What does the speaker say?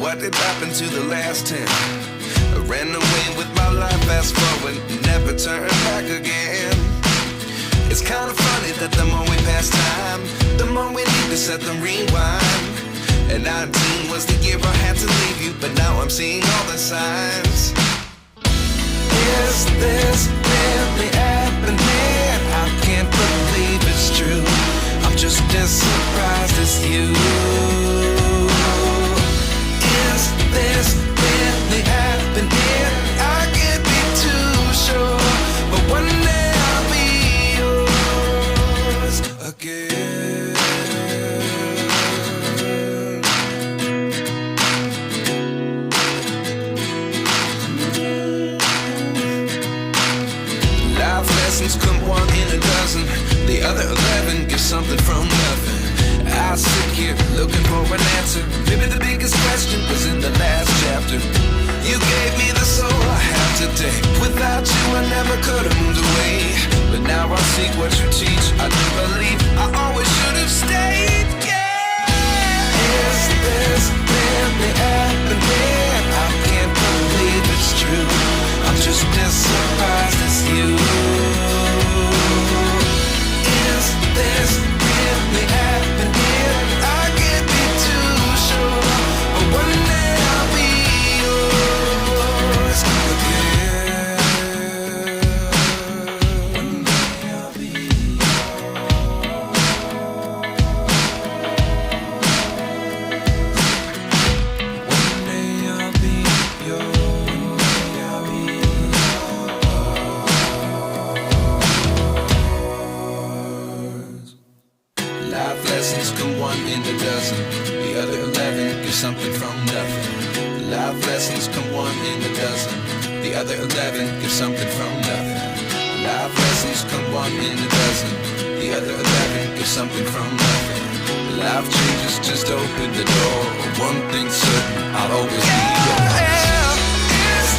what did happen to the last 10? I ran away with my life, fast forward, never turn back again. It's kind of funny that the more we pass time, the more we need to set them rewind. And 19 was the year I had to leave you, but now I'm seeing all the signs. Is this really happening? I can't believe it's true. I'm just as surprised as you. Is this really happening? I can't be too sure, but one day I'll be yours again. Life lessons come one in a dozen. The other 11 give something from nothing. I sit here looking for an answer. Maybe the biggest question was in the last chapter. You gave me the soul I have today. Without you I never could have moved away. But now I see what you teach. I do believe I always should have stayed. Yeah. Is this really happening? I can't believe it's true. I'm just as surprised as you. Is this really happening? I can't be too sure, but one day I'll be yours again. One day I'll be yours. One day I'll be yours. I'll be yours. Life lessons come one in a dozen. The other 11 give something from nothing. Life lessons come one in a dozen. The other 11 give something from nothing. Life lessons come one in a dozen. The other 11 give something from nothing. Life changes just open the door. One thing's certain, I'll always be yours.